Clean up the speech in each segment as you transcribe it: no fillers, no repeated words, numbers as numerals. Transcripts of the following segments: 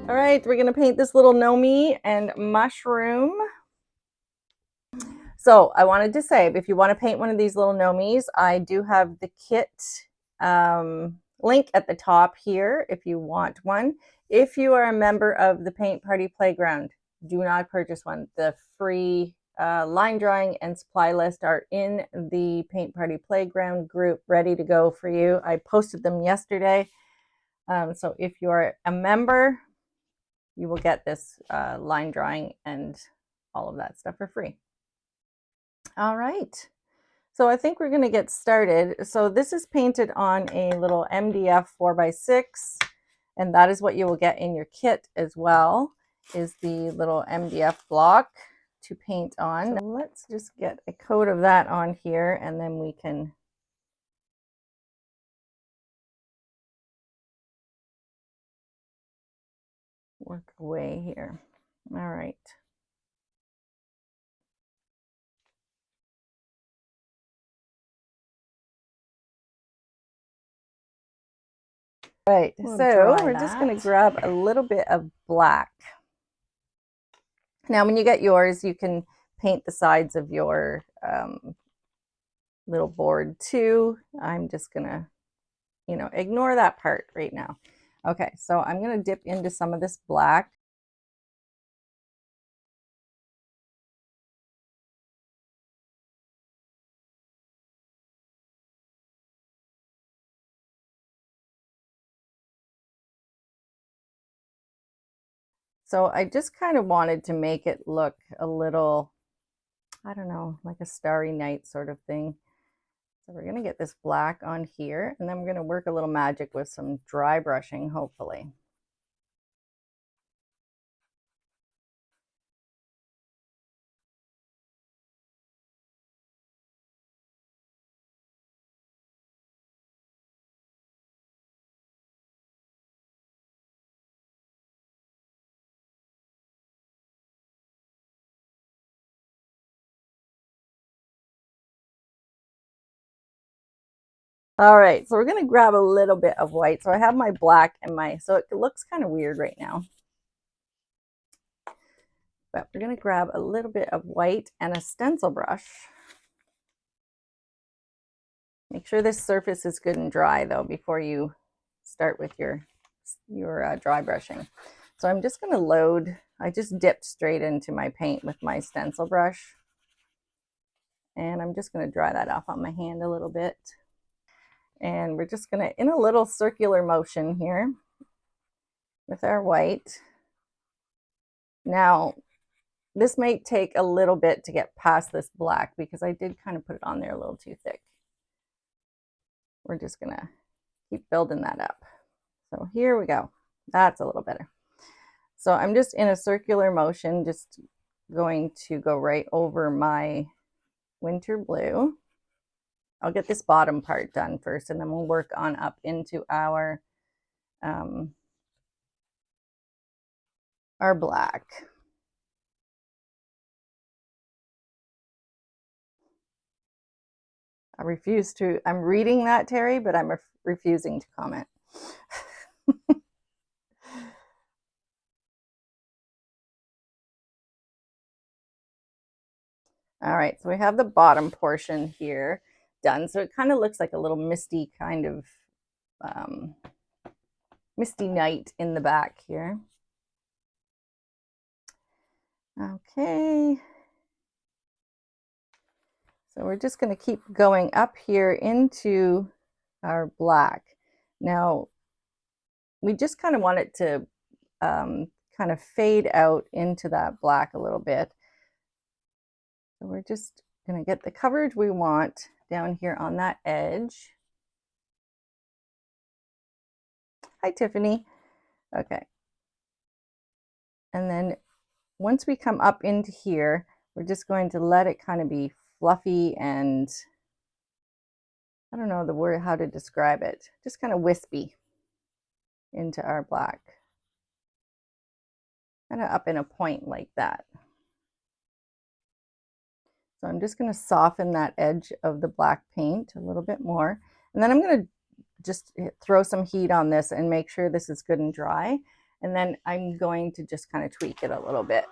All right, we're gonna paint this little Gnome and mushroom. So I wanted to say, if you want to paint one of these little Gnomies, I do have the kit link at the top here if you want one. If you are a member of the Paint Party Playground, do not purchase one. The free line drawing and supply list are in the Paint Party Playground group, ready to go for you. I posted them yesterday. So if you're a member, you will get this line drawing and all of that stuff for free. All right. So I think we're going to get started. So this is painted on a little MDF 4x6, and that is what you will get in your kit as well, is the little MDF block to paint on. So let's just get a coat of that on here, and then we can work away here. All right. All right, so we're just going to grab a little bit of black. Now, when you get yours, you can paint the sides of your little board too. I'm just going to, ignore that part right now. Okay, so I'm going to dip into some of this black. So I just kind of wanted to make it look a little, I don't know, like a starry night sort of thing. So we're going to get this black on here, and then we're going to work a little magic with some dry brushing, hopefully. All right, so we're going to grab a little bit of white. So I have my black and so it looks kind of weird right now. But we're going to grab a little bit of white and a stencil brush. Make sure this surface is good and dry though before you start with your dry brushing. So I'm just going to load, I just dipped straight into my paint with my stencil brush. And I'm just going to dry that off on my hand a little bit. And we're just going to, in a little circular motion here with our white. Now, this may take a little bit to get past this black because I did kind of put it on there a little too thick. We're just going to keep building that up. So here we go. That's a little better. So I'm just in a circular motion, just going to go right over my winter blue. I'll get this bottom part done first, and then we'll work on up into our black. I'm reading that, Terry, but I'm refusing to comment. All right, so we have the bottom portion here done. So it kind of looks like a little misty kind of misty night in the back here. Okay. So we're just going to keep going up here into our black. Now, we just kind of want it to kind of fade out into that black a little bit. So we're just going to get the coverage we want down here on that edge. Hi, Tiffany. Okay. And then once we come up into here, we're just going to let it kind of be fluffy and I don't know the word, how to describe it, just kind of wispy into our black. Kind of up in a point like that. So I'm just going to soften that edge of the black paint a little bit more. And then I'm going to just throw some heat on this and make sure this is good and dry. And then I'm going to just kind of tweak it a little bit.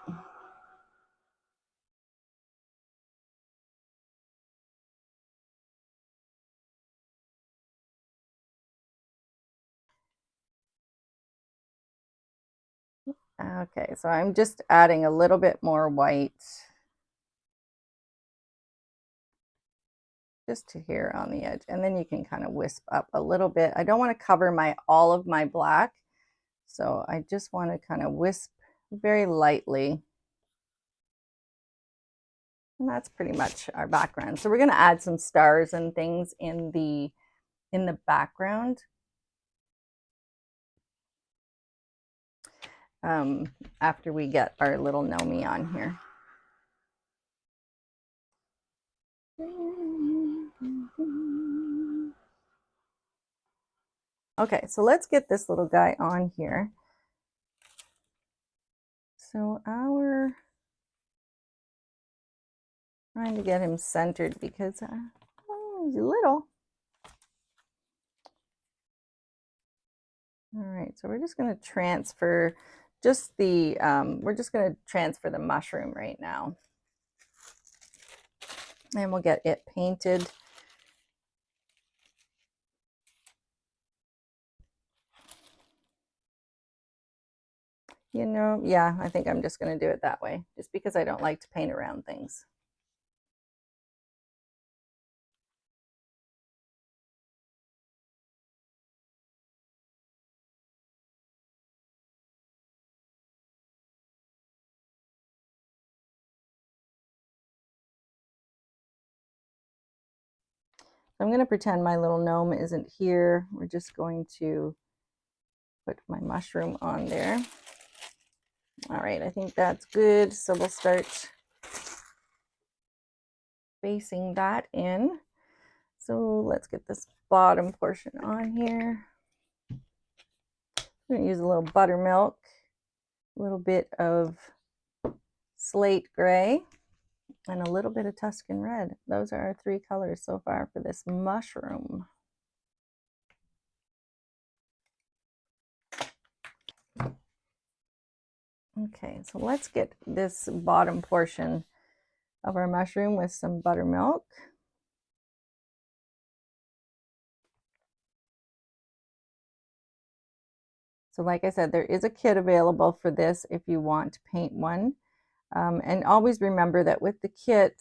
Okay, so I'm just adding a little bit more white just to here on the edge, and then you can kind of wisp up a little bit. I don't want to cover all of my black, so I just want to kind of wisp very lightly. And that's pretty much our background. So we're going to add some stars and things in the background. After we get our little Gnome on here. Okay, so let's get this little guy on here. So trying to get him centered because he's little. All right, so we're just going to transfer just the, we're just going to transfer the mushroom right now. And we'll get it painted. You know, yeah, I think I'm just going to do it that way, just because I don't like to paint around things. I'm going to pretend my little gnome isn't here. We're just going to put my mushroom on there. All right, I think that's good. So we'll start basing that in. So let's get this bottom portion on here. I'm going to use a little buttermilk, a little bit of slate gray, and a little bit of Tuscan red. Those are our three colors so far for this mushroom. Okay, so let's get this bottom portion of our mushroom with some buttermilk. So like I said, there is a kit available for this if you want to paint one. And always remember that with the kit,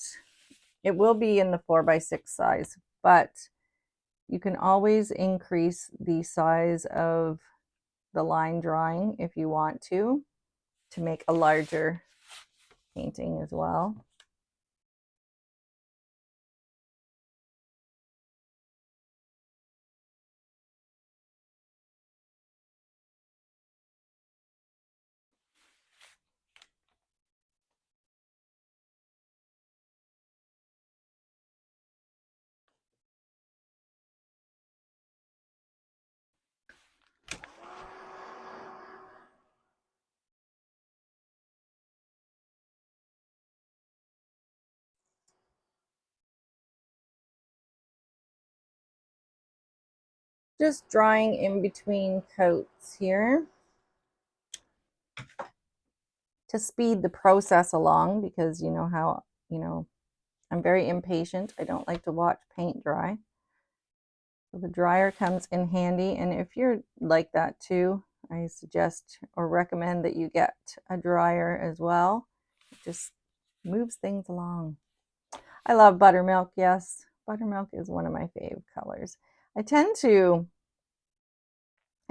it will be in the 4x6 size, but you can always increase the size of the line drawing if you want to make a larger painting as well. Just drawing in between coats here to speed the process along, because you know how, I'm very impatient. I don't like to watch paint dry. So the dryer comes in handy, and if you're like that too, I suggest or recommend that you get a dryer as well. It just moves things along. I love buttermilk, yes. Buttermilk is one of my fave colors. I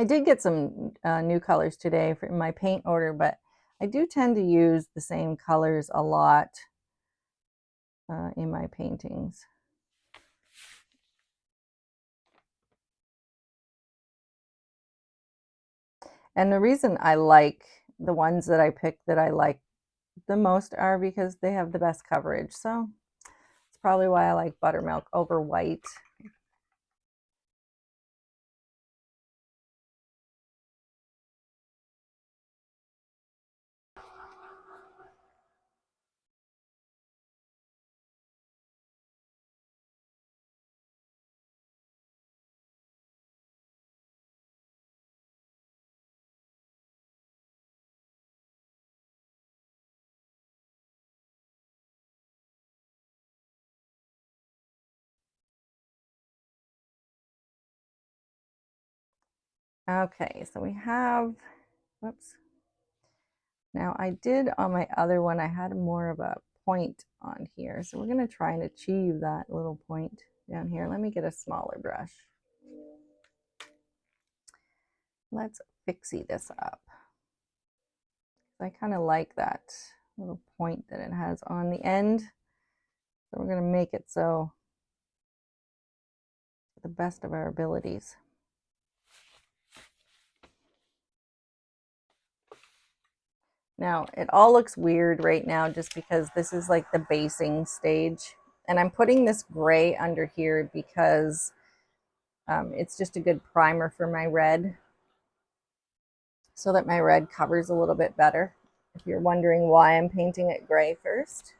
did get some new colors today in my paint order, but I do tend to use the same colors a lot in my paintings. And the reason I like the ones that I picked that I like the most are because they have the best coverage. So it's probably why I like buttermilk over white. Okay, so we have, whoops. Now I did on my other one, I had more of a point on here. So we're gonna try and achieve that little point down here. Let me get a smaller brush. Let's fixie this up. I kind of like that little point that it has on the end. So we're gonna make it so to the best of our abilities. Now, it all looks weird right now just because this is like the basing stage. And I'm putting this gray under here because it's just a good primer for my red so that my red covers a little bit better. If you're wondering why I'm painting it gray first.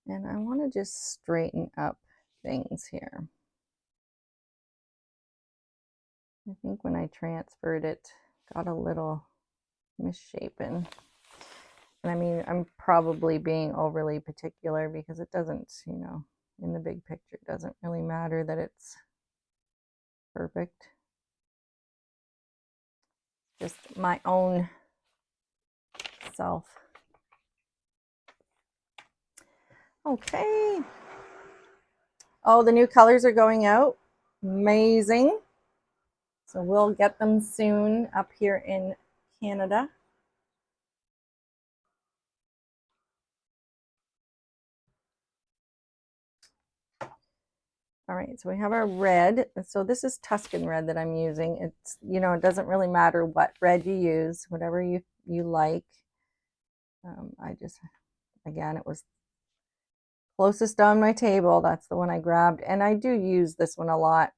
And I want to just straighten up things here. I think when I transferred it, got a little misshapen. And I mean, I'm probably being overly particular because it doesn't, you know, in the big picture, it doesn't really matter that it's perfect. Just my own self. Okay. Oh, the new colors are going out. Amazing. So we'll get them soon up here in Canada. All right, so we have our red. So this is Tuscan red that I'm using. It's, you know, it doesn't really matter what red you use, whatever you like. I just, again, it was closest on my table. That's the one I grabbed. And I do use this one a lot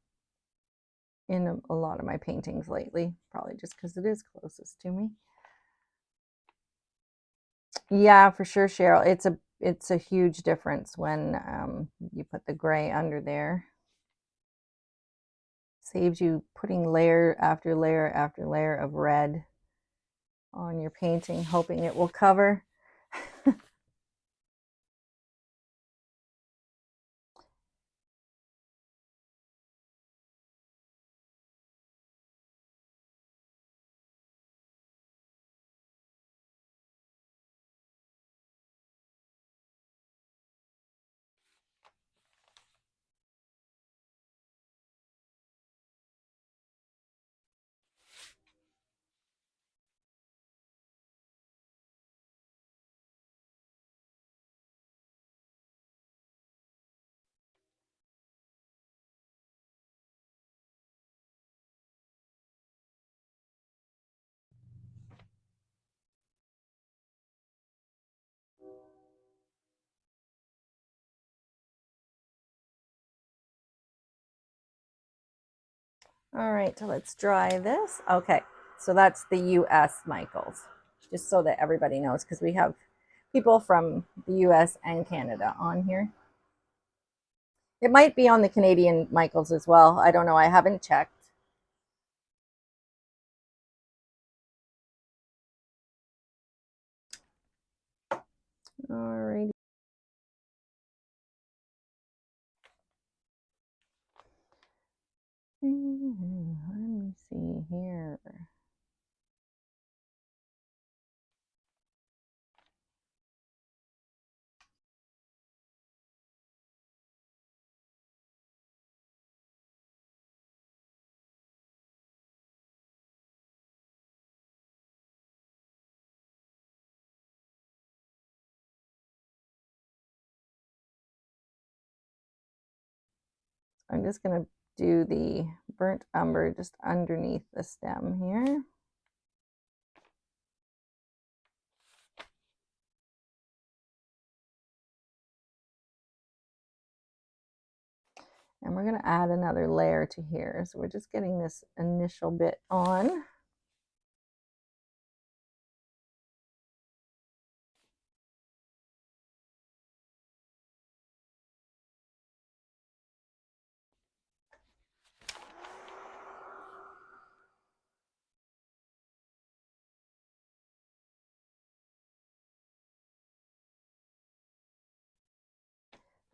in a lot of my paintings lately, probably just because it is closest to me. Yeah, for sure, Cheryl. It's a huge difference when you put the gray under there. Saves you putting layer after layer after layer of red on your painting, hoping it will cover. All right, so let's dry this. Okay, so that's the US Michaels, just so that everybody knows, because we have people from the US and Canada on here. It might be on the Canadian Michaels as well. I don't know. I haven't checked. All right. Let me see here. I'm just going to do the burnt umber just underneath the stem here. And we're going to add another layer to here. So we're just getting this initial bit on.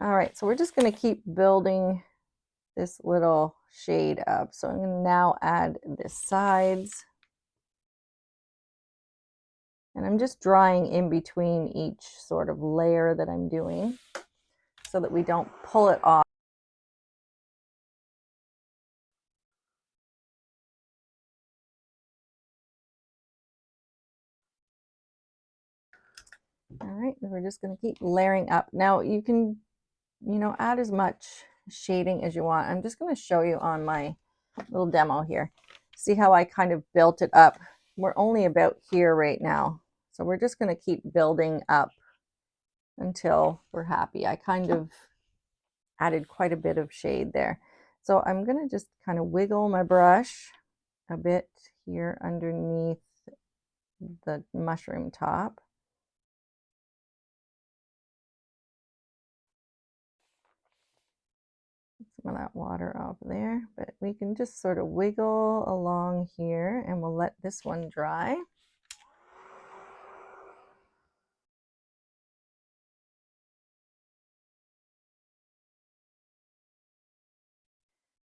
All right, so we're just going to keep building this little shade up. So I'm going to now add the sides. And I'm just drawing in between each sort of layer that I'm doing so that we don't pull it off. All right, we're just going to keep layering up. Now you can, add as much shading as you want. I'm just going to show you on my little demo here. See how I kind of built it up. We're only about here right now. So we're just going to keep building up until we're happy. I kind of added quite a bit of shade there. So I'm going to just kind of wiggle my brush a bit here underneath the mushroom top. Some of that water off there, but we can just sort of wiggle along here and we'll let this one dry.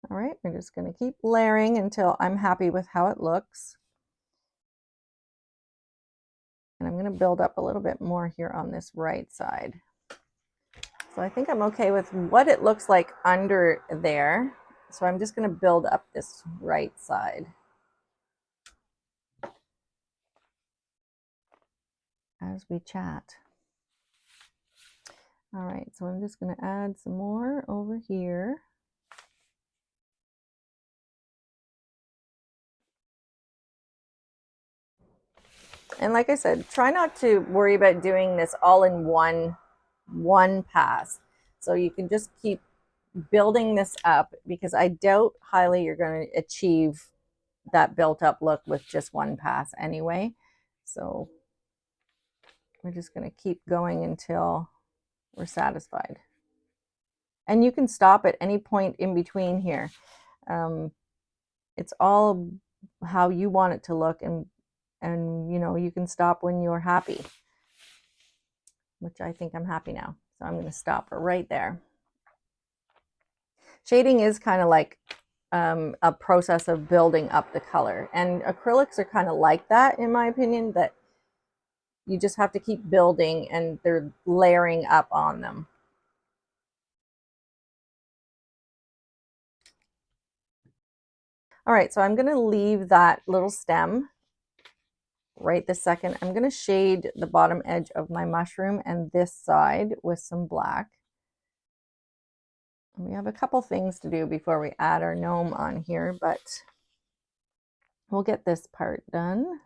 All right, we're just going to keep layering until I'm happy with how it looks. And I'm going to build up a little bit more here on this right side. So I think I'm okay with what it looks like under there. So I'm just going to build up this right side as we chat. All right, so I'm just going to add some more over here. And like I said, try not to worry about doing this all in one pass. So you can just keep building this up, because I doubt highly you're going to achieve that built up look with just one pass anyway. So we're just going to keep going until we're satisfied. And you can stop at any point in between here. It's all how you want it to look, and you can stop when you're happy, which I think I'm happy now. So I'm going to stop right there. Shading is kind of like a process of building up the color, and acrylics are kind of like that, in my opinion, that you just have to keep building and they're layering up on them. All right, so I'm going to leave that little stem right this second. I'm going to shade the bottom edge of my mushroom and this side with some black. We have a couple things to do before we add our gnome on here, but we'll get this part done.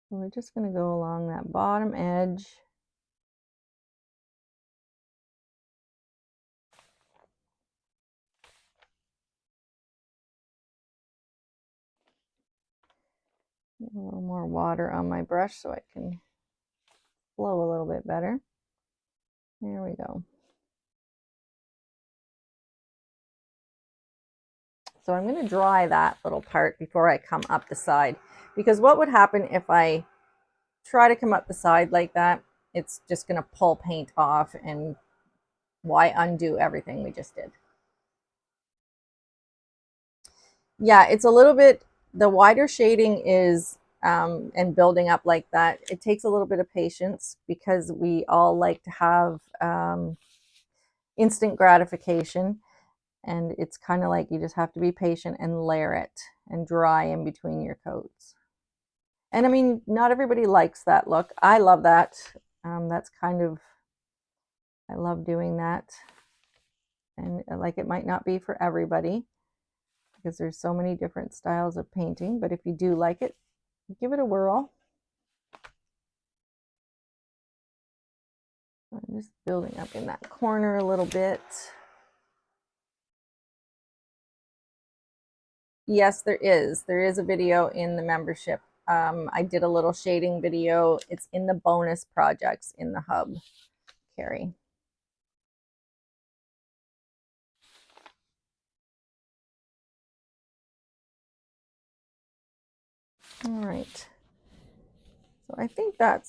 We're just going to go along that bottom edge. Get a little more water on my brush so it can flow a little bit better. There we go. So I'm going to dry that little part before I come up the side, because what would happen if I try to come up the side like that? It's just going to pull paint off, and why undo everything we just did? Yeah, it's a little bit, the wider shading is, and building up like that, it takes a little bit of patience, because we all like to have instant gratification. And it's kind of like you just have to be patient and layer it and dry in between your coats. And I mean, not everybody likes that look. I love that. That's kind of, I love doing that. And like, it might not be for everybody, because there's so many different styles of painting. But if you do like it, give it a whirl. I'm just building up in that corner a little bit. Yes, there is. There is a video in the membership. I did a little shading video. It's in the bonus projects in the hub, Carrie. All right. So I think I'm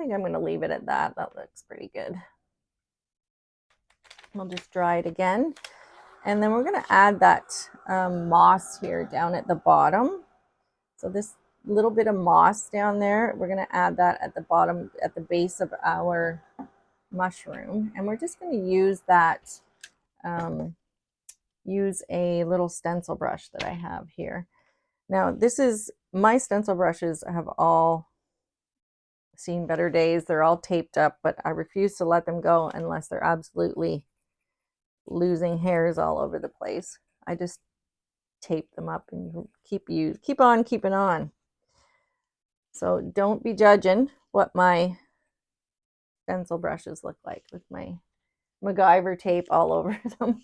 going to leave it at that. That looks pretty good. We'll just dry it again. And then we're going to add that moss here down at the bottom. So this little bit of moss down there, we're going to add that at the bottom, at the base of our mushroom. And we're just going to use that, use a little stencil brush that I have here. Now, this is, my stencil brushes have all seen better days. They're all taped up, but I refuse to let them go unless they're absolutely losing hairs all over the place. I just tape them up and keep on keeping on. So don't be judging what my stencil brushes look like with my MacGyver tape all over them.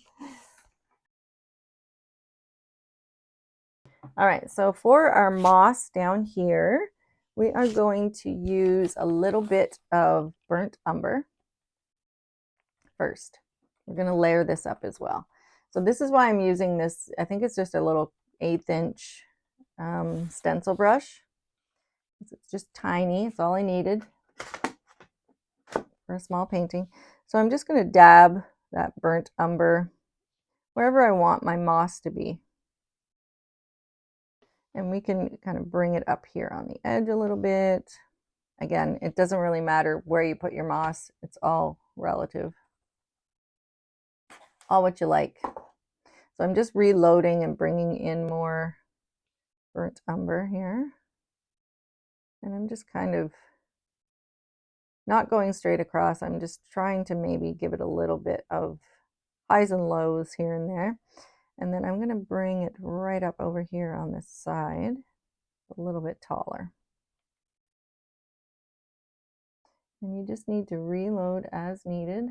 All right, so for our moss down here, we are going to use a little bit of burnt umber first. We're going to layer this up as well. So this is why I'm using this. I think it's just a little 1/8 inch stencil brush. It's just tiny. It's all I needed for a small painting. So I'm just going to dab that burnt umber wherever I want my moss to be. And we can kind of bring it up here on the edge a little bit. Again, it doesn't really matter where you put your moss. It's all relative. All what you like. So I'm just reloading and bringing in more burnt umber here. And I'm just kind of not going straight across. I'm just trying to maybe give it a little bit of highs and lows here and there. And then I'm going to bring it right up over here on this side, a little bit taller. And you just need to reload as needed.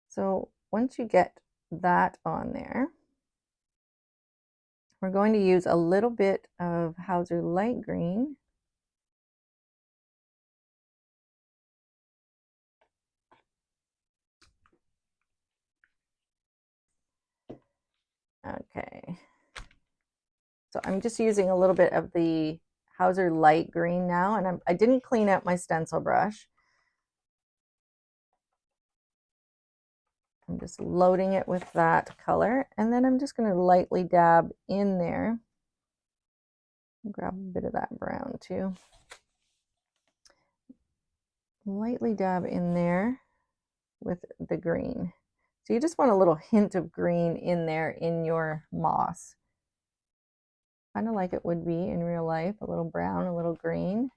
So once you get that on there, we're going to use a little bit of Hauser Light Green. Okay. So I'm just using a little bit of the Hauser Light Green now, and I didn't clean out my stencil brush. I'm just loading it with that color, and then I'm just going to lightly dab in there. Grab a bit of that brown too. Lightly dab in there with the green. So you just want a little hint of green in there in your moss. Kind of like it would be in real life, a little brown, a little green.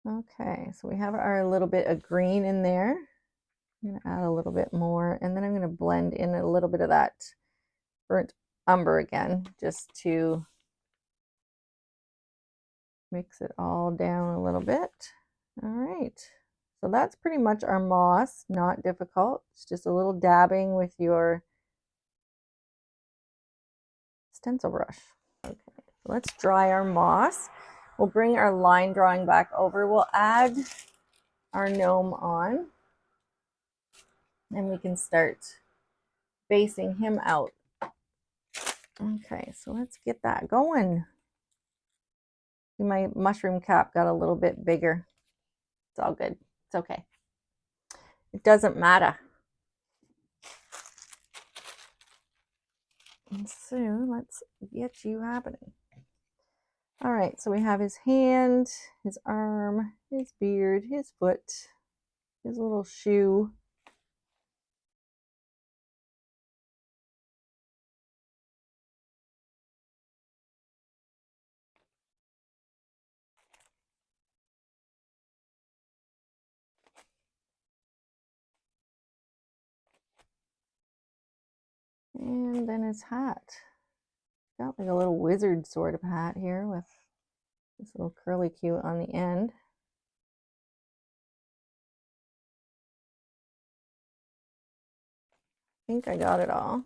Okay, so we have our little bit of green in there. I'm going to add a little bit more, and then I'm going to blend in a little bit of that burnt umber again, just to mix it all down a little bit. All right, so that's pretty much our moss. Not difficult. It's just a little dabbing with your stencil brush. Okay, so let's dry our moss. We'll bring our line drawing back over. We'll add our gnome on, and we can start basing him out. Okay, so let's get that going. My mushroom cap got a little bit bigger. It's all good. It's okay. It doesn't matter. And so let's get you happening. All right, so we have his hand, his arm, his beard, his foot, his little shoe. And then his hat. Got like a little wizard sort of hat here with this little curly Q on the end. I think I got it all.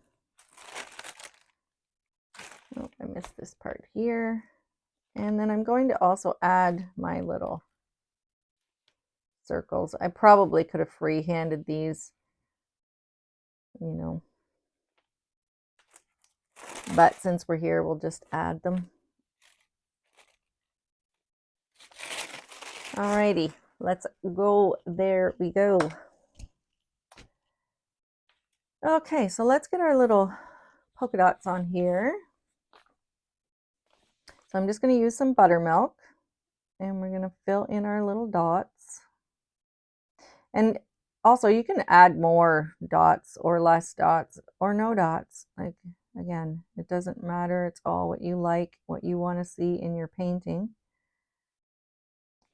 Oh, I missed this part here. And then I'm going to also add my little circles. I probably could have free-handed these, you know, but since we're here, we'll just add them. Alrighty, let's go. There we go. Okay, so let's get our little polka dots on here. So I'm just going to use some buttermilk, and we're going to fill in our little dots. And also you can add more dots or less dots or no dots. Like, again, it doesn't matter. It's all what you like, what you want to see in your painting.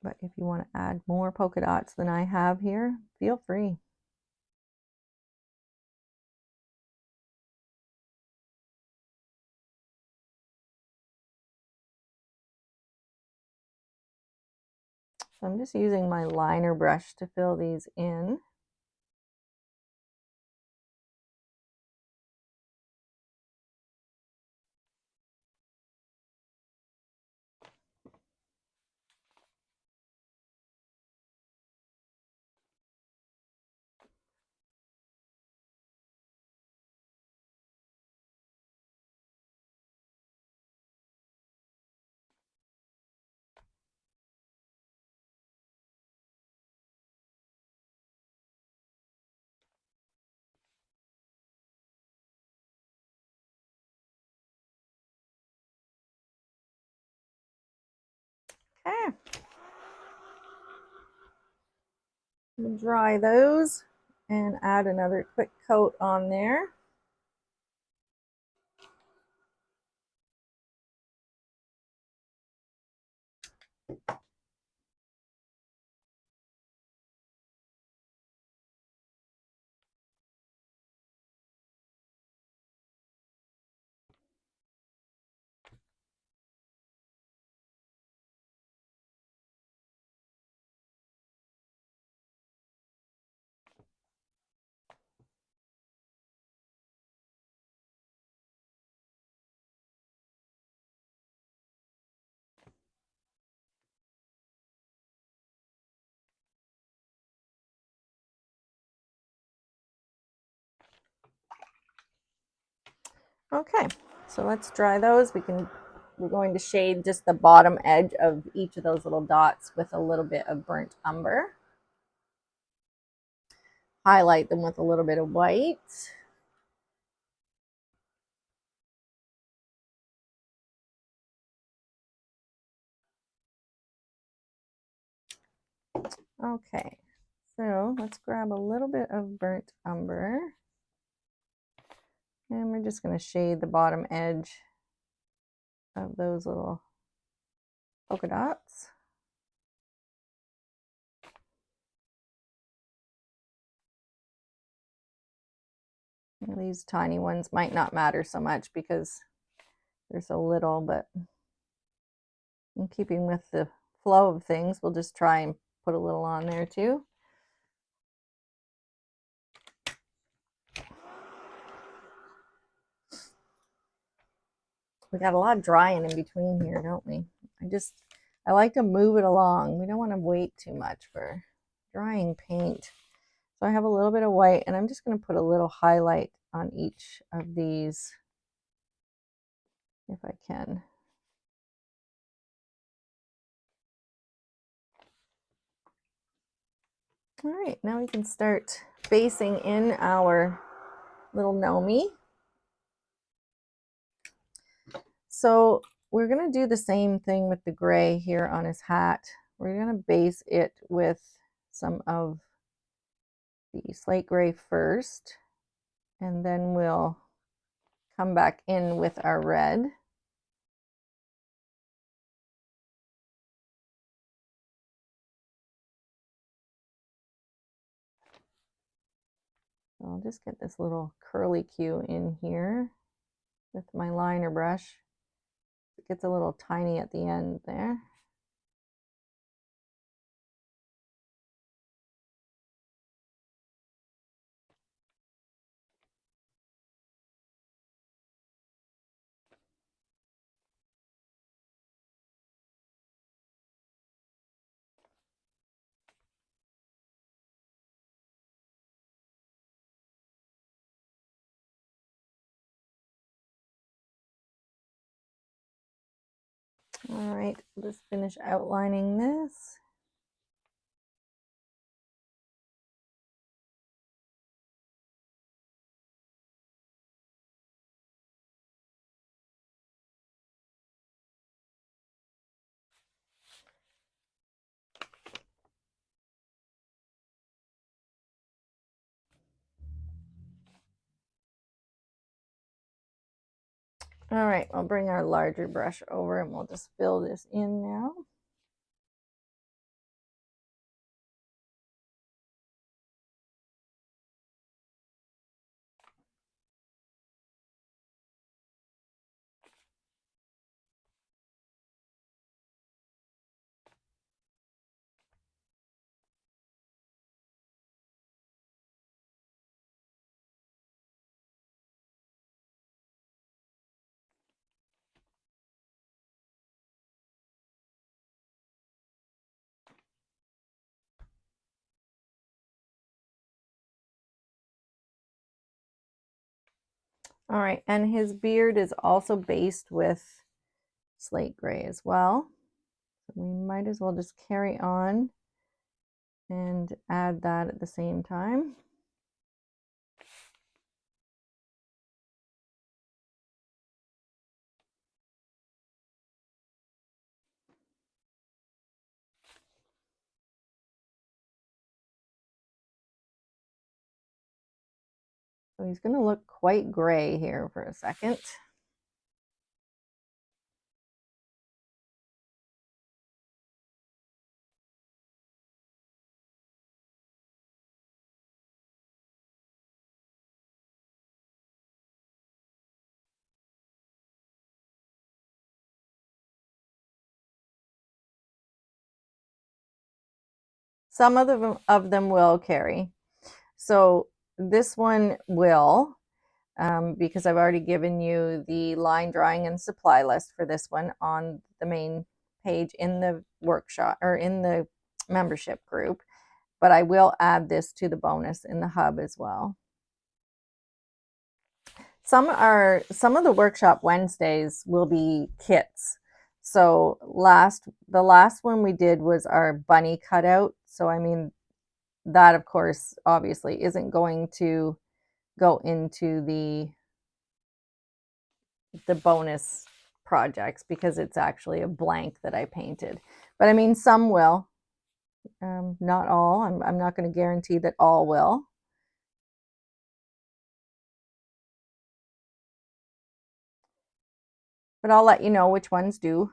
But if you want to add more polka dots than I have here, feel free. So I'm just using my liner brush to fill these in. Okay. We'll dry those and add another quick coat on there. Okay, so let's dry those. We're going to shade just the bottom edge of each of those little dots with a little bit of burnt umber. Highlight them with a little bit of white. Okay, so let's grab a little bit of burnt umber. And we're just going to shade the bottom edge of those little polka dots. These tiny ones might not matter so much because they're so little, but in keeping with the flow of things, we'll just try and put a little on there too. We got a lot of drying in between here, don't we? I like to move it along. We don't want to wait too much for drying paint. So I have a little bit of white, and I'm just going to put a little highlight on each of these if I can. All right, now we can start basing in our little Gnome. So we're going to do the same thing with the gray here on his hat. We're going to base it with some of the slate gray first, and then we'll come back in with our red. So I'll just get this little curly Q in here with my liner brush. It gets a little tiny at the end there. All right, let's finish outlining this. All right, I'll bring our larger brush over and we'll just fill this in now. All right, and his beard is also based with slate gray as well. So we might as well just carry on and add that at the same time. So he's going to look quite gray here for a second. Some of them will carry. So this one will, because I've already given you the line drawing and supply list for this one on the main page in the workshop or in the membership group, but I will add this to the bonus in the hub as well. Some of the workshop Wednesdays will be kits. So the last one we did was our bunny cutout. So I mean, that of course obviously isn't going to go into the bonus projects because it's actually a blank that I painted. But I mean, some will, not all. I'm not going to guarantee that all will. But I'll let you know which ones do.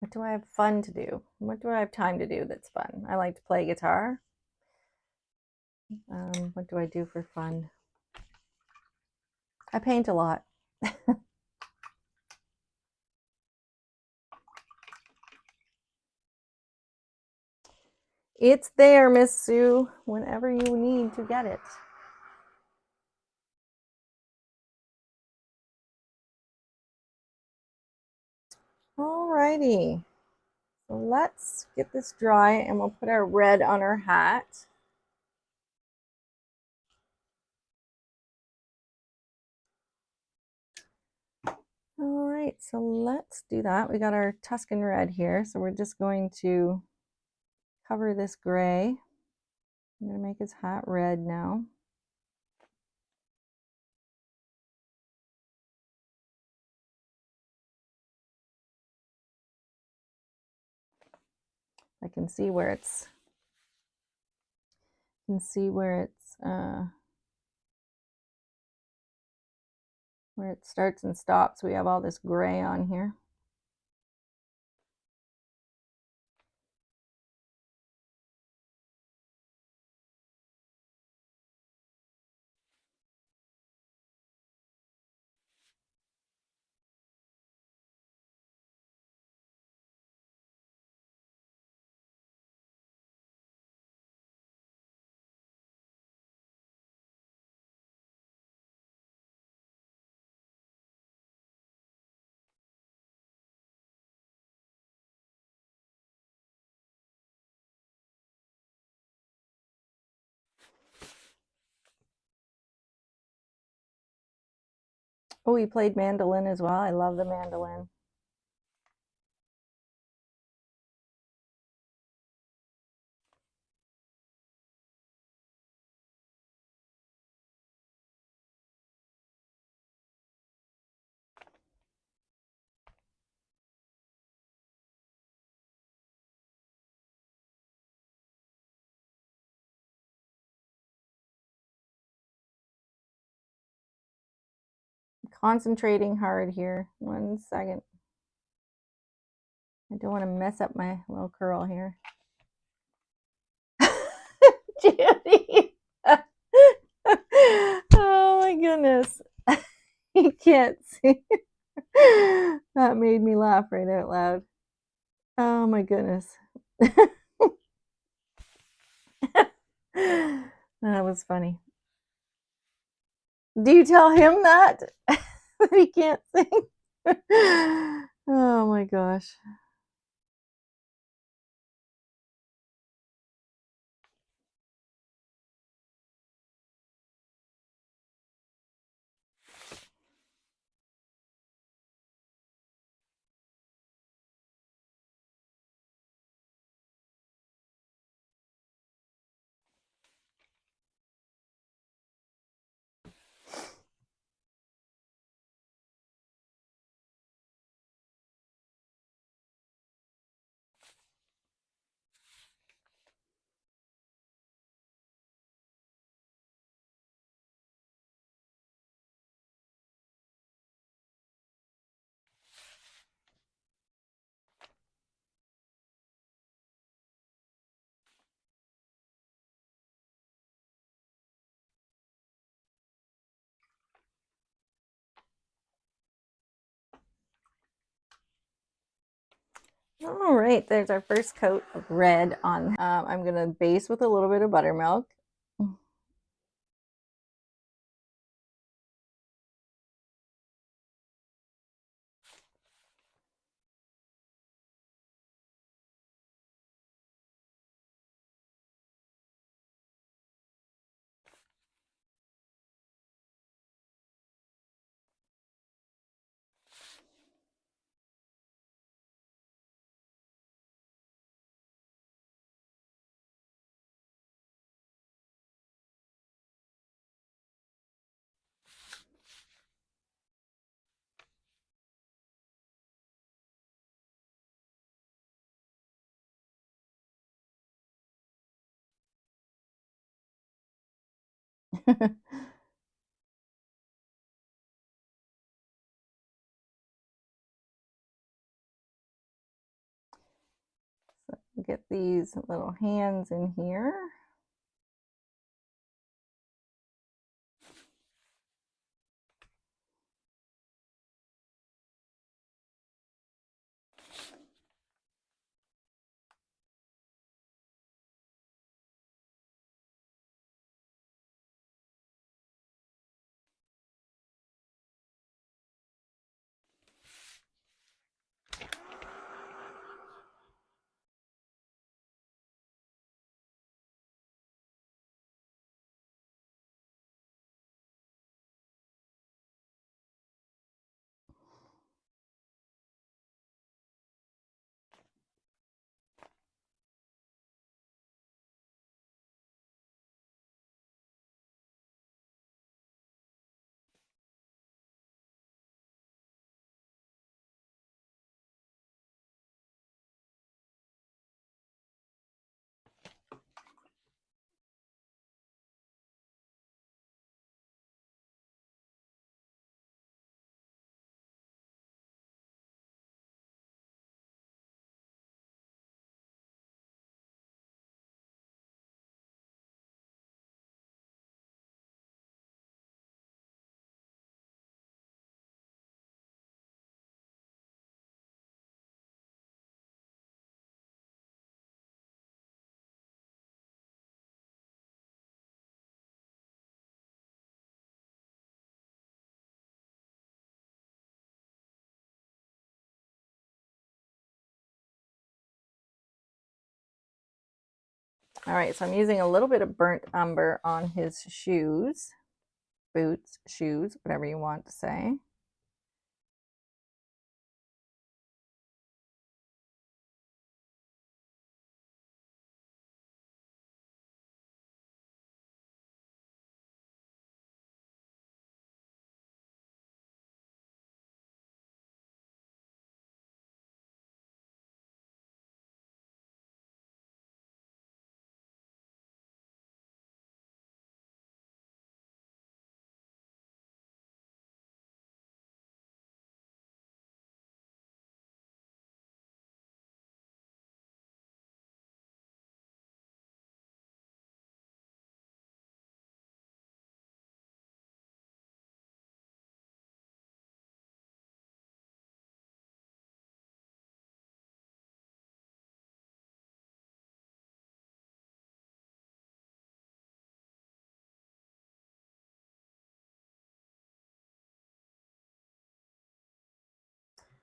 What do I have fun to do? What do I have time to do that's fun? I like to play guitar. What do I do for fun? I paint a lot. It's there, Miss Sue, whenever you need to get it. Alrighty. So let's get this dry and we'll put our red on our hat. All right, so let's do that. We got our Tuscan red here, so we're just going to cover this gray. I'm going to make his hat red now. I can see where it's where it starts and stops. We have all this gray on here. Oh, he played mandolin as well. I love the mandolin. Concentrating hard here. 1 second. I don't want to mess up my little curl here. Judy. Oh my goodness. You can't see. That made me laugh right out loud. Oh my goodness. That was funny. Do you tell him that? That he can't sing? Oh my gosh. All right, there's our first coat of red on. I'm gonna base with a little bit of buttermilk. Get these little hands in here. All right, so I'm using a little bit of burnt umber on his shoes, boots, shoes, whatever you want to say.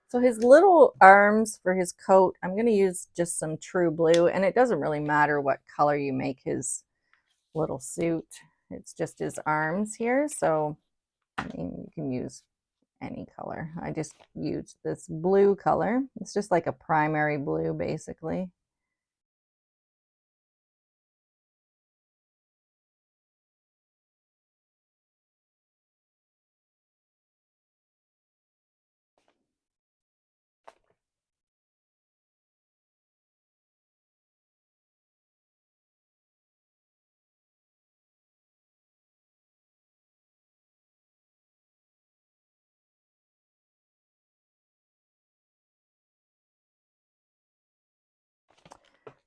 So his little arms for his coat, I'm going to use just some true blue, and it doesn't really matter what color you make his little suit. It's just his arms here, so I mean, you can use any color. I just used this blue color. It's just like a primary blue, basically.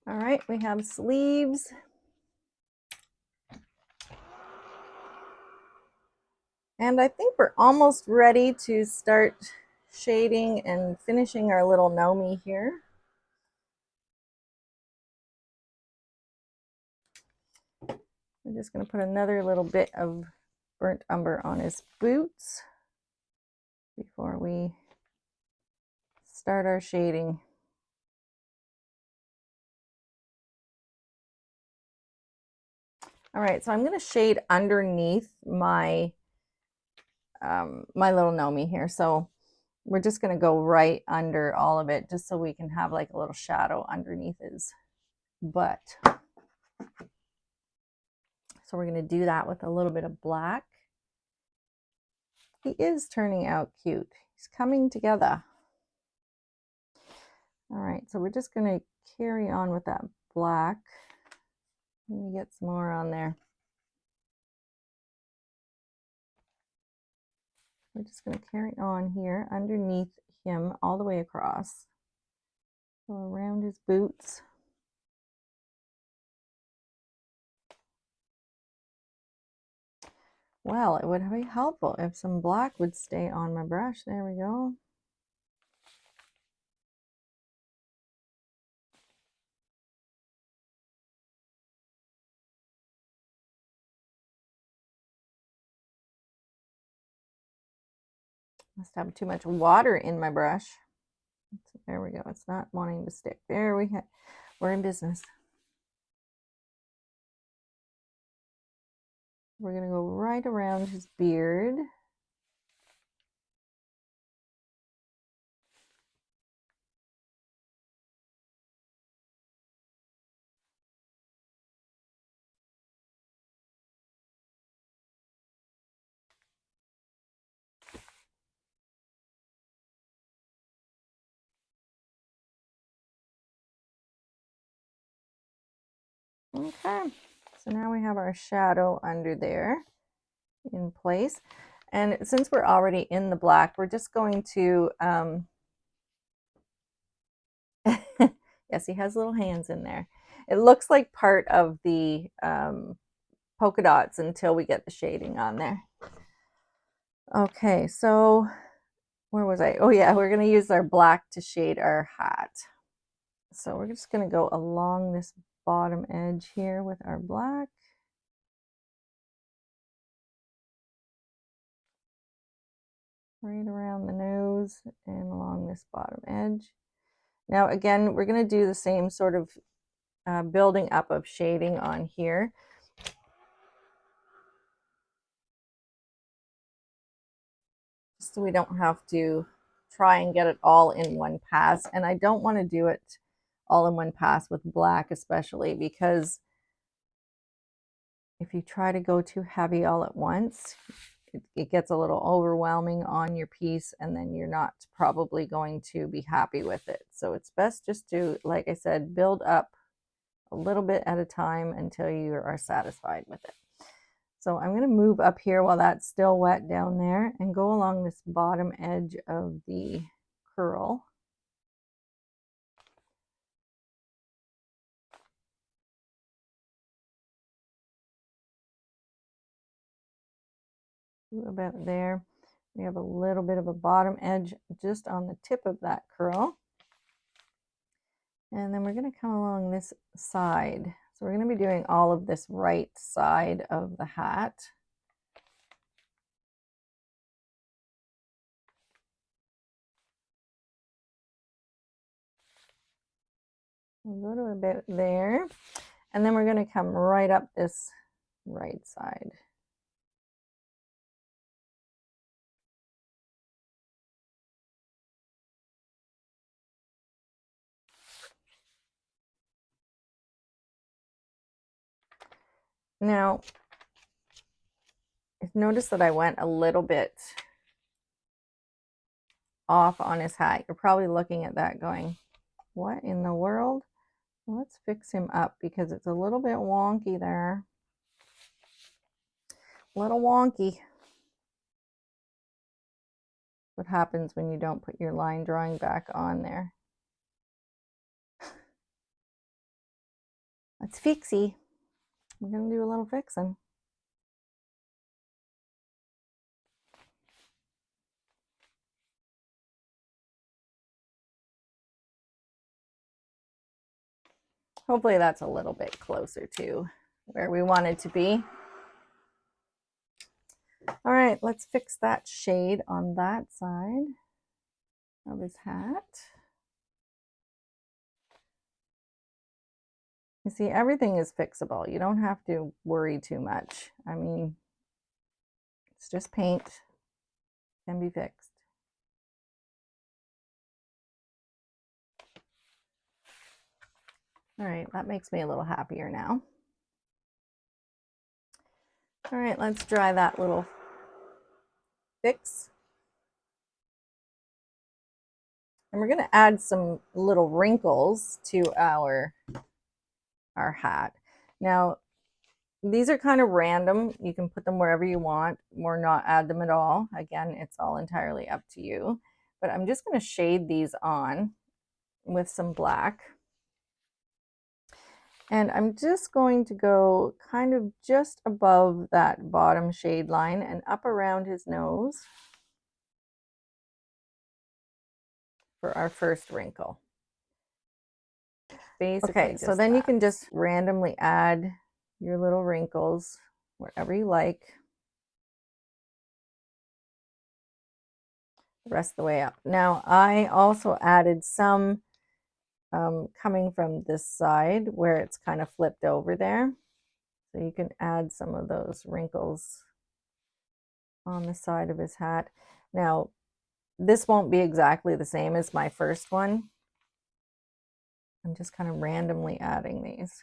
All right, we have sleeves. And I think we're almost ready to start shading and finishing our little Gnome here. We're just going to put another little bit of burnt umber on his boots before we start our shading. All right, so I'm going to shade underneath my my little Gnome here. So we're just going to go right under all of it just so we can have like a little shadow underneath his butt. So we're going to do that with a little bit of black. He is turning out cute. He's coming together. All right, so we're just going to carry on with that black. Let me get some more on there. We're just going to carry on here underneath him all the way across. So around his boots. Well, it would be helpful if some black would stay on my brush. There we go. Must have too much water in my brush. There we go. It's not wanting to stick. There we have. We're in business. We're going to go right around his beard. Okay, so now we have our shadow under there in place. And since we're already in the black, we're just going to, yes, he has little hands in there. It looks like part of the polka dots until we get the shading on there. Okay, so where was I? Oh yeah, we're going to use our black to shade our hat. So we're just going to go along this bottom edge here with our black. Right around the nose and along this bottom edge. Now again, we're going to do the same sort of building up of shading on here. So we don't have to try and get it all in one pass. And I don't want to do it all in one pass with black, especially because if you try to go too heavy all at once, it gets a little overwhelming on your piece, and then you're not probably going to be happy with it. So it's best just to, like I said, build up a little bit at a time until you are satisfied with it. So I'm going to move up here while that's still wet down there and go along this bottom edge of the curl. About there. We have a little bit of a bottom edge just on the tip of that curl. And then we're going to come along this side. So we're going to be doing all of this right side of the hat. We'll go to about there. And then we're going to come right up this right side. Now, notice that I went a little bit off on his hat. You're probably looking at that going, what in the world? Let's fix him up because it's a little bit wonky there. A little wonky. What happens when you don't put your line drawing back on there? Let's fixie. We're going to do a little fixing. Hopefully that's a little bit closer to where we want it to be. All right, let's fix that shade on that side of his hat. You see, everything is fixable. You don't have to worry too much. I mean, it's just paint. It can be fixed. All right, that makes me a little happier now. All right, let's dry that little fix. And we're going to add some little wrinkles to our hat. Now, these are kind of random. You can put them wherever you want or not add them at all. Again, it's all entirely up to you. But I'm just going to shade these on with some black. And I'm just going to go kind of just above that bottom shade line and up around his nose for our first wrinkle. Basically, okay, so then you can just randomly add your little wrinkles wherever you like. The rest of the way up. Now, I also added some coming from this side where it's kind of flipped over there. So you can add some of those wrinkles on the side of his hat. Now, this won't be exactly the same as my first one. I'm just kind of randomly adding these.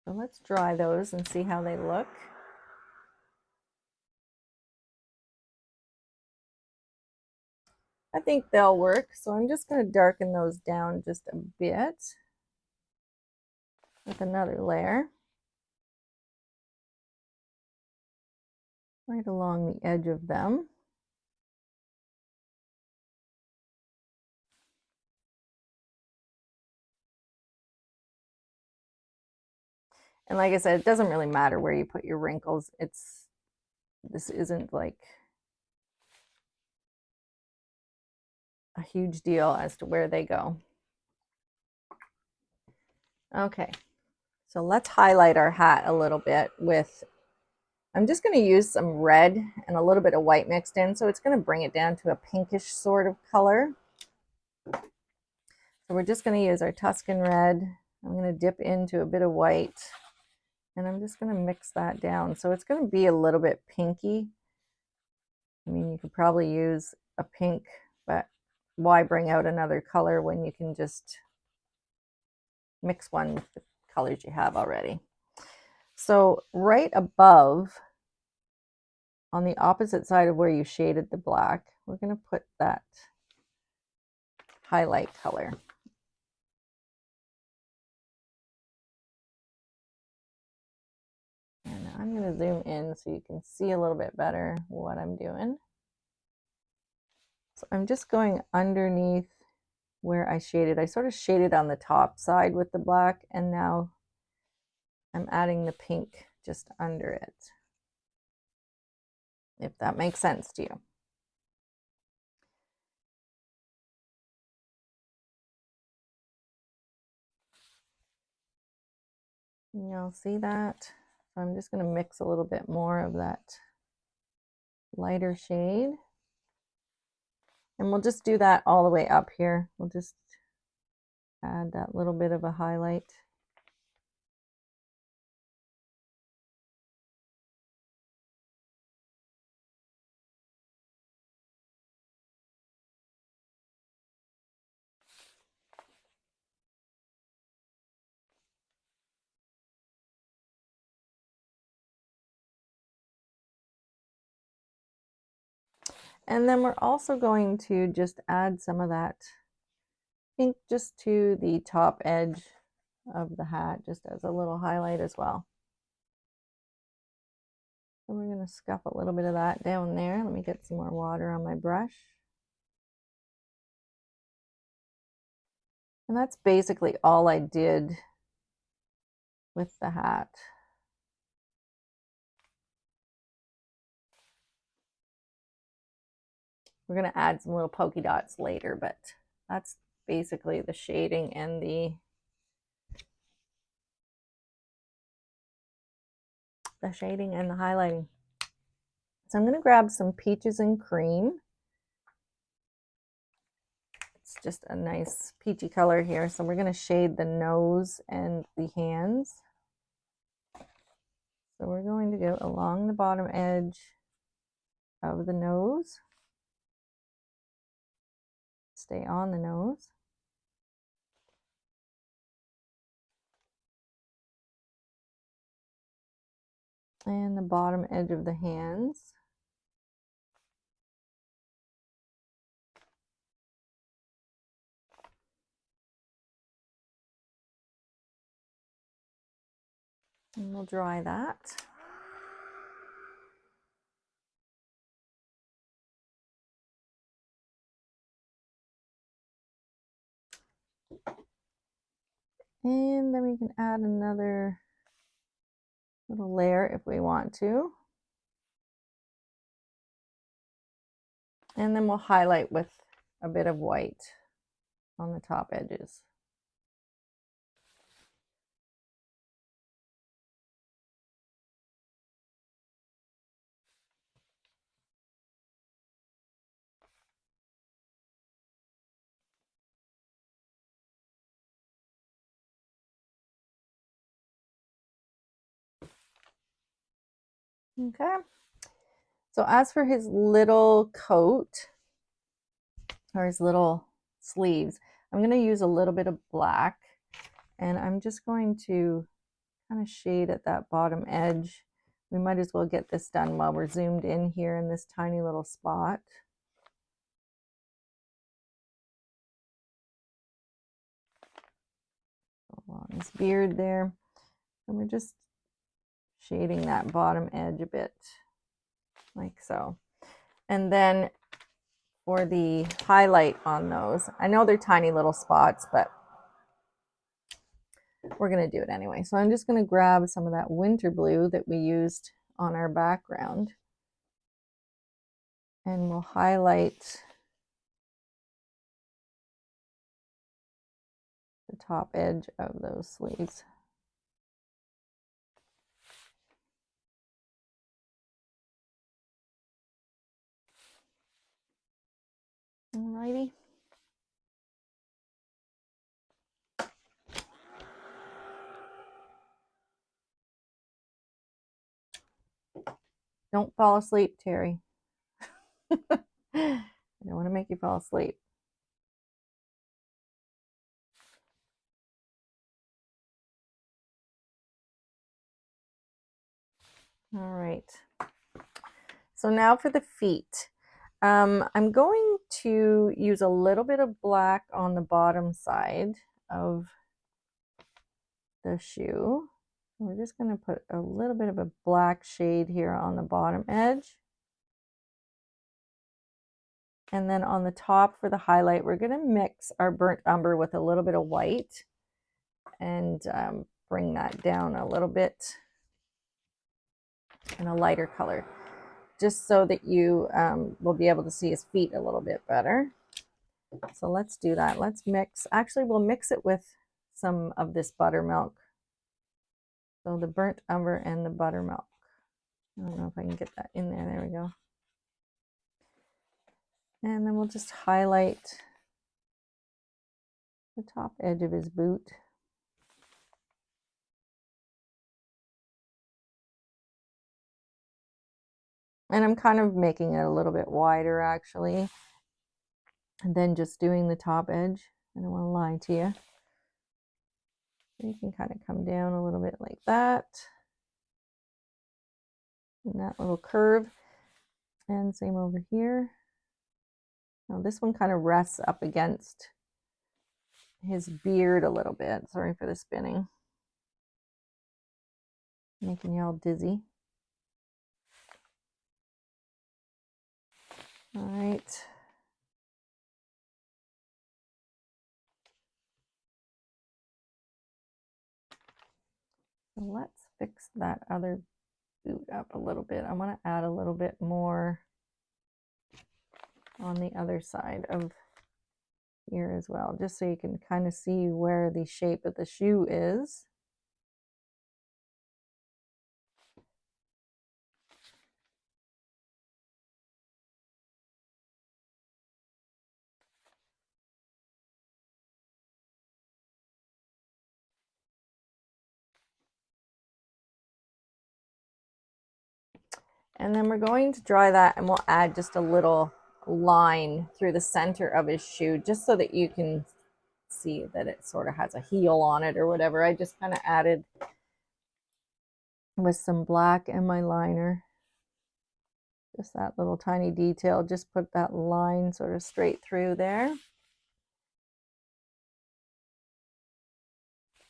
So let's dry those and see how they look. I think they'll work, so I'm just going to darken those down just a bit with another layer. Right along the edge of them. And like I said, it doesn't really matter where you put your wrinkles. This isn't like a huge deal as to where they go. Okay, so let's highlight our hat a little bit with, I'm just going to use some red and a little bit of white mixed in, so it's going to bring it down to a pinkish sort of color. So we're just going to use our Tuscan red. I'm going to dip into a bit of white, and I'm just going to mix that down. So it's going to be a little bit pinky. I mean, you could probably use a pink, but why bring out another color when you can just mix one with the colors you have already. So right above, on the opposite side of where you shaded the black, we're going to put that highlight color. And I'm going to zoom in so you can see a little bit better what I'm doing. So I'm just going underneath where I shaded. I sort of shaded on the top side with the black, and now I'm adding the pink just under it, if that makes sense to you. You'll see that. So I'm just going to mix a little bit more of that lighter shade. And we'll just do that all the way up here. We'll just add that little bit of a highlight. And then we're also going to just add some of that pink just to the top edge of the hat, just as a little highlight as well. So we're going to scuff a little bit of that down there. Let me get some more water on my brush. And that's basically all I did with the hat. We're going to add some little polka dots later, but that's basically the shading and the highlighting. So I'm going to grab some Peaches and Cream. It's just a nice peachy color here. So we're going to shade the nose and the hands. So we're going to go along the bottom edge of the nose. Stay on the nose. And the bottom edge of the hands. And we'll dry that. And then we can add another little layer if we want to. And then we'll highlight with a bit of white on the top edges. Okay. So as for his little coat, or his little sleeves, I'm going to use a little bit of black, and I'm just going to kind of shade at that bottom edge. We might as well get this done while we're zoomed in here in this tiny little spot. Along his beard there, and we're just shading that bottom edge a bit, like so. And then for the highlight on those, I know they're tiny little spots, but we're going to do it anyway. So I'm just going to grab some of that winter blue that we used on our background, and we'll highlight the top edge of those sleeves. Alrighty. Don't fall asleep, Terry. I don't want to make you fall asleep. All right. So now for the feet. I'm going to use a little bit of black on the bottom side of the shoe. We're just going to put a little bit of a black shade here on the bottom edge. And then on the top for the highlight, we're going to mix our burnt umber with a little bit of white and bring that down a little bit in a lighter color, just so that you will be able to see his feet a little bit better. So let's do that. Let's mix. Actually, we'll mix it with some of this buttermilk. So the burnt umber and the buttermilk. I don't know if I can get that in there. There we go. And then we'll just highlight the top edge of his boot. And I'm kind of making it a little bit wider actually. And then just doing the top edge. I don't want to lie to you. You can kind of come down a little bit like that. And that little curve. And same over here. Now this one kind of rests up against his beard a little bit. Sorry for the spinning. Making you all dizzy. All right. So let's fix that other boot up a little bit. I want to add a little bit more on the other side of here as well, just so you can kind of see where the shape of the shoe is. And then we're going to dry that, and we'll add just a little line through the center of his shoe, just so that you can see that it sort of has a heel on it or whatever. I just kind of added with some black and my liner, just that little tiny detail, just put that line sort of straight through there.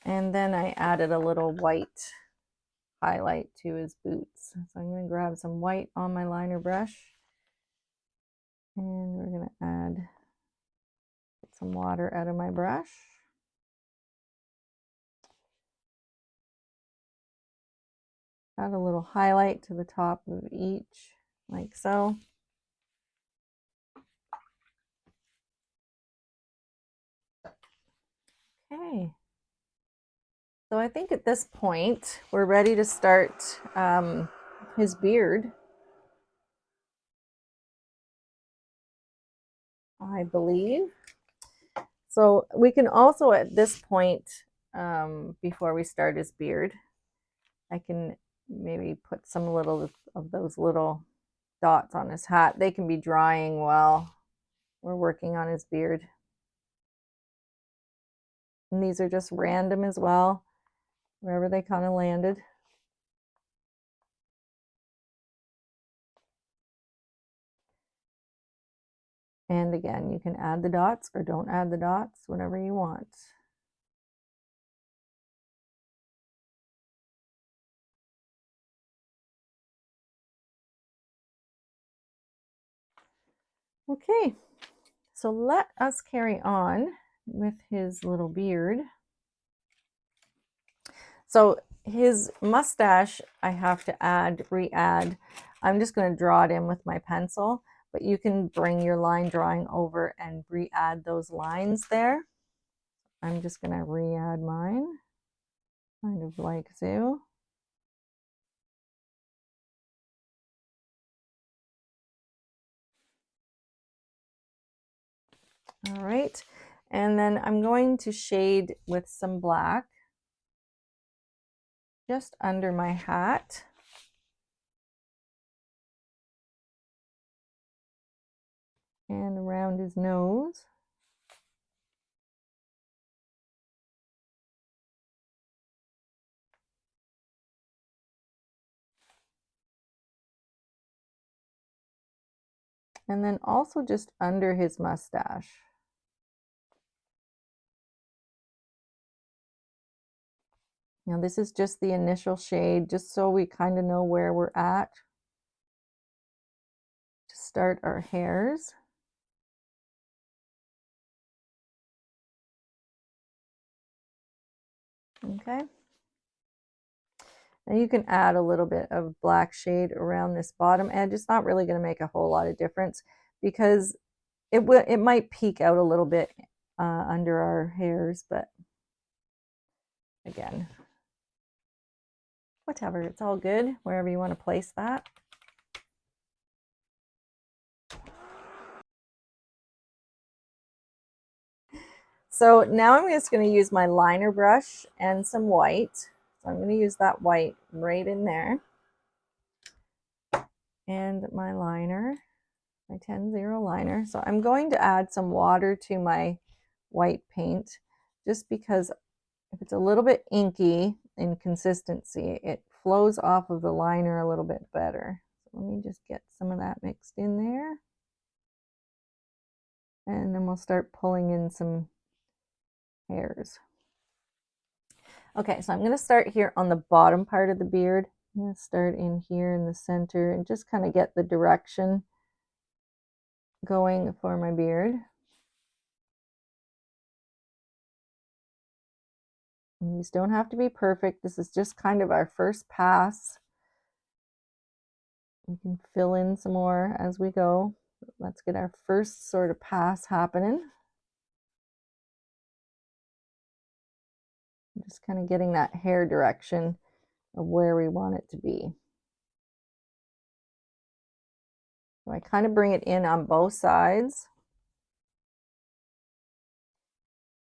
And then I added a little white highlight to his boots. So I'm going to grab some white on my liner brush, and we're going to add some water out of my brush. Add a little highlight to the top of each, like so. Okay. So I think at this point, we're ready to start his beard, I believe. So we can also at this point, before we start his beard, I can maybe put some little of those little dots on his hat. They can be drying while we're working on his beard. And these are just random as well, wherever they kind of landed. And again, you can add the dots or don't add the dots, whatever you want. Okay, so let us carry on with his little beard. So his mustache, I have to re-add. I'm just going to draw it in with my pencil, but you can bring your line drawing over and re-add those lines there. I'm just going to re-add mine, kind of like so. All right, and then I'm going to shade with some black just under my hat. And around his nose. And then also just under his mustache. Now this is just the initial shade, just so we kind of know where we're at to start our hairs. Okay. And you can add a little bit of black shade around this bottom edge. It's not really going to make a whole lot of difference because it might peek out a little bit under our hairs, but again, whatever, it's all good wherever you want to place that. So now I'm just going to use my liner brush and some white. So I'm going to use that white right in there. And my liner, my 10-0 liner. So I'm going to add some water to my white paint just because if it's a little bit inky in consistency, it flows off of the liner a little bit better. So let me just get some of that mixed in there. And then we'll start pulling in some hairs. Okay, so I'm going to start here on the bottom part of the beard. I'm going to start in here in the center and just kind of get the direction going for my beard. And these don't have to be perfect. This is just kind of our first pass. We can fill in some more as we go. Let's get our first sort of pass happening. Just kind of getting that hair direction of where we want it to be. So I kind of bring it in on both sides.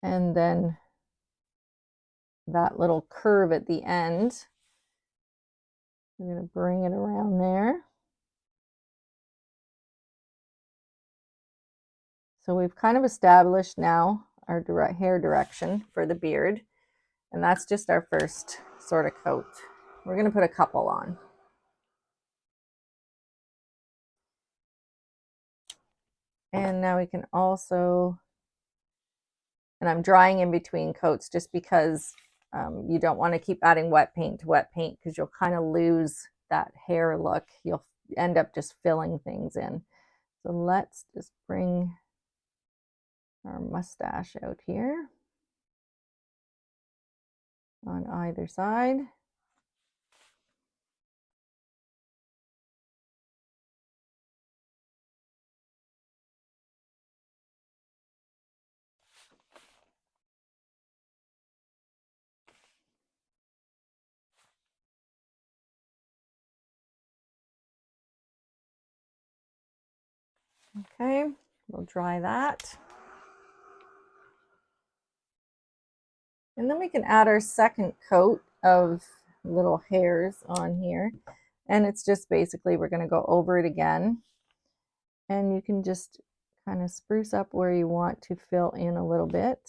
And then that little curve at the end, we're going to bring it around there. So we've kind of established now our hair direction for the beard. And that's just our first sort of coat. We're going to put a couple on. And now we can also, and I'm drying in between coats just because you don't want to keep adding wet paint to wet paint because you'll kind of lose that hair look. You'll end up just filling things in. So let's just bring our mustache out here on either side. Okay, we'll dry that. And then we can add our second coat of little hairs on here. And it's just basically, we're going to go over it again. And you can just kind of spruce up where you want to fill in a little bit.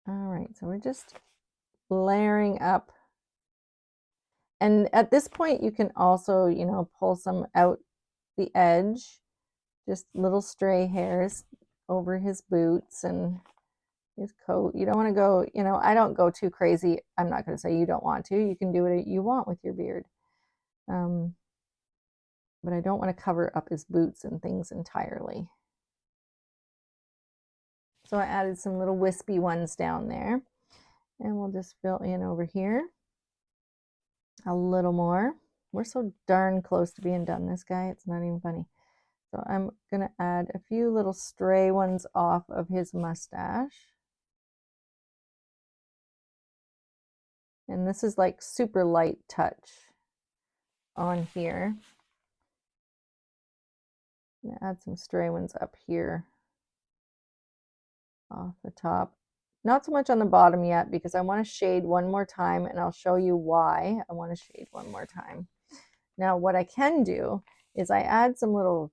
All right, so we're just layering up. And at this point, you can also, you know, pull some out the edge, just little stray hairs over his boots and his coat. You don't want to go, you know, I don't go too crazy. I'm not going to say you don't want to. You can do what you want with your beard. But I don't want to cover up his boots and things entirely. So I added some little wispy ones down there. And we'll just fill in over here a little more. We're so darn close to being done, this guy. It's not even funny. So I'm going to add a few little stray ones off of his mustache. And this is like super light touch on here. I'm going to add some stray ones up here off the top. Not so much on the bottom yet because I want to shade one more time, and I'll show you why I want to shade one more time. Now what I can do is I added some little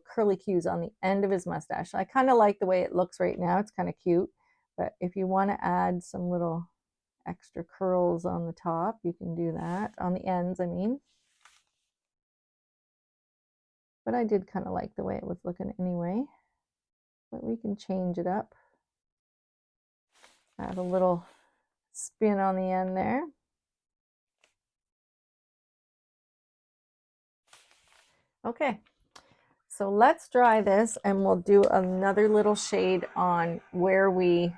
curly cues on the end of his mustache. I kind of like the way it looks right now. It's kind of cute. But if you want to add some little extra curls on the top, you can do that. On the ends, I mean. But I did kind of like the way it was looking anyway. But we can change it up. Add a little spin on the end there. Okay. so let's dry this and we'll do another little shade on where we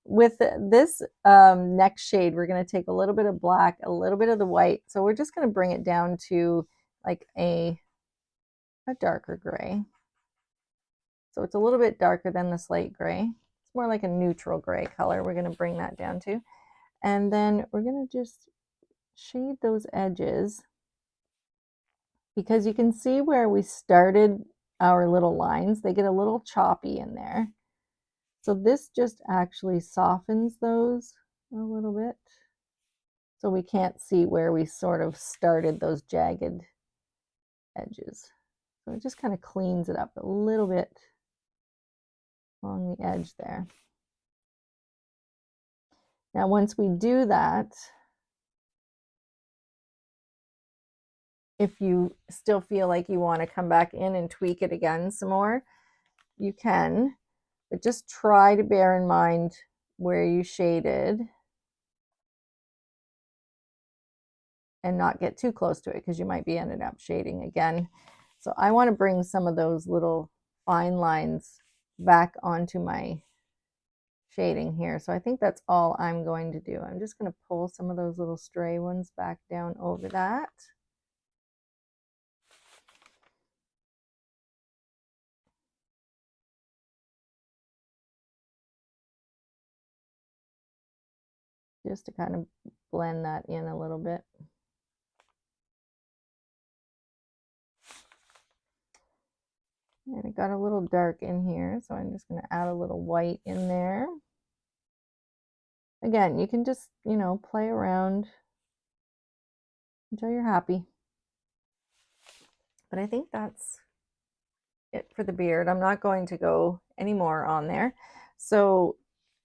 with this next shade, we're going to take a little bit of black, a little bit of the white. So we're just going to bring it down to like a darker gray. So it's a little bit darker than the slate gray. It's more like a neutral gray color. We're going to bring that down to. And then we're going to just shade those edges because you can see where we started our little lines. They get a little choppy in there. So this just actually softens those a little bit. So we can't see where we sort of started those jagged edges. So it just kind of cleans it up a little bit along the edge there. Now, once we do that, if you still feel like you want to come back in and tweak it again some more, you can, but just try to bear in mind where you shaded and not get too close to it because you might be ended up shading again. So I want to bring some of those little fine lines back onto my shading here. So I think that's all I'm going to do. I'm just going to pull some of those little stray ones back down over that. Just to kind of blend that in a little bit. And it got a little dark in here, so I'm just going to add a little white in there. Again, you can just, you know, play around until you're happy. But I think that's it for the beard. I'm not going to go any more on there. So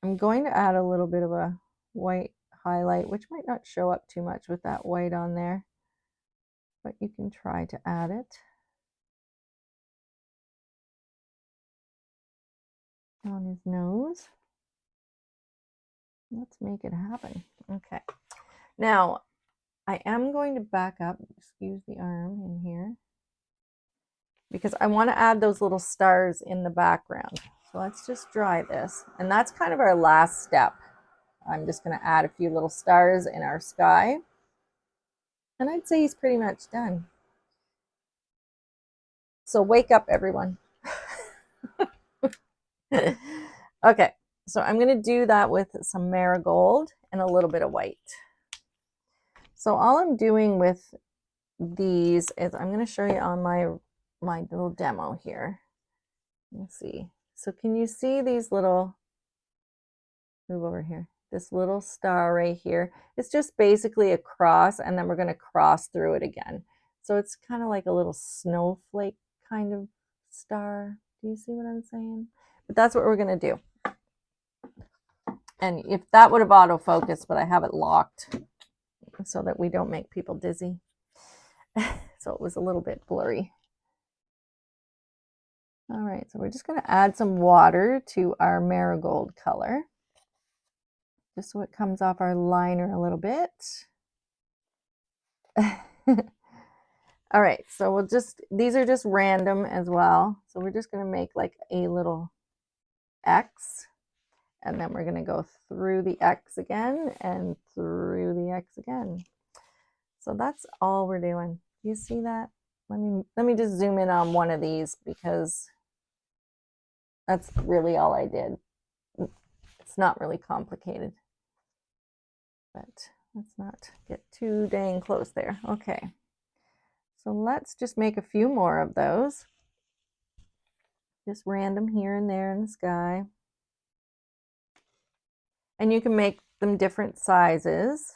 I'm going to add a little bit of a white highlight, which might not show up too much with that white on there, but you can try to add it on his nose. Let's make it happen. Okay. Now, I am going to back up, excuse the arm in here, because I want to add those little stars in the background. So let's just dry this. And that's kind of our last step. I'm just going to add a few little stars in our sky. And I'd say he's pretty much done. So wake up, everyone. Okay, so I'm going to do that with some marigold and a little bit of white. So all I'm doing with these is I'm going to show you on my little demo here. Let's see. So can you see these little, move over here, this little star right here? It's just basically a cross, and then we're going to cross through it again. So it's kind of like a little snowflake kind of star. Do you see what I'm saying? But that's what we're going to do. And if that would have autofocused, but I have it locked so that we don't make people dizzy. So it was a little bit blurry. All right, so we're just going to add some water to our marigold color, just so it comes off our liner a little bit. All right, so we'll just, these are just random as well. So we're just going to make like a little X, and then we're going to go through the X again and through the X again. So that's all we're doing. Do you see that? Let me just zoom in on one of these because that's really all I did. It's not really complicated, but let's not get too dang close there. Okay, so let's just make a few more of those. Just random here and there in the sky. And you can make them different sizes.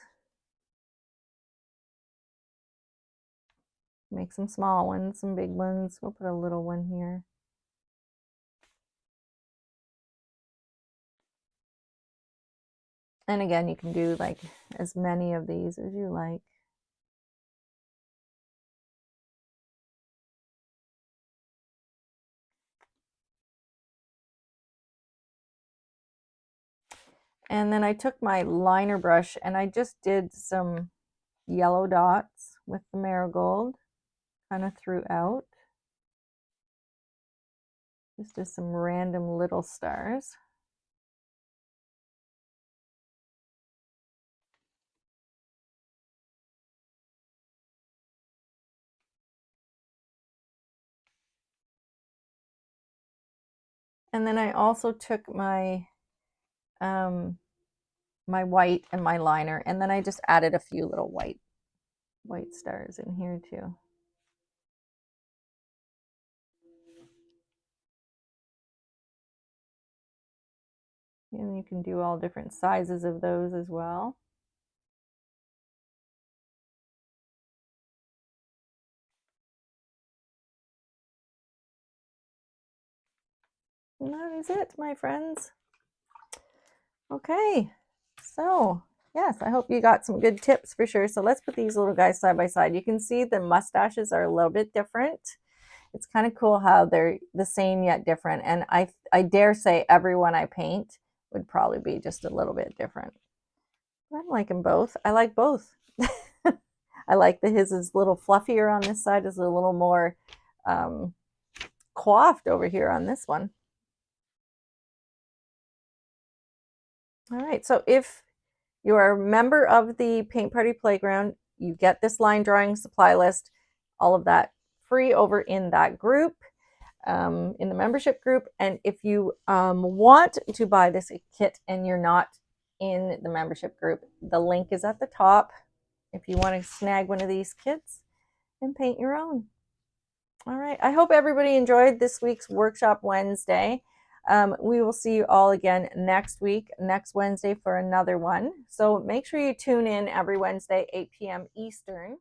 Make some small ones, some big ones. We'll put a little one here. And again, you can do like as many of these as you like. And then I took my liner brush and I just did some yellow dots with the marigold kind of throughout. Just as some random little stars. And then I also took my my white and my liner, and then I just added a few little white stars in here too. And you can do all different sizes of those as well. And that is it, my friends. Okay, so yes, I hope you got some good tips for sure. So let's put these little guys side by side. You can see the mustaches are a little bit different. It's kind of cool how they're the same yet different. And I dare say everyone I paint would probably be just a little bit different. I'm liking both. I like both. I like that his is a little fluffier on this side, is a little more coiffed over here on this one. All right, so if you are a member of the Paint Party Playground, you get this line drawing supply list, all of that free over in that group, in the membership group. And if you want to buy this kit and you're not in the membership group, the link is at the top if you want to snag one of these kits and paint your own. All right. I hope everybody enjoyed this week's Workshop Wednesday. We will see you all again next week, next Wednesday for another one. So make sure you tune in every Wednesday, 8 p.m. Eastern.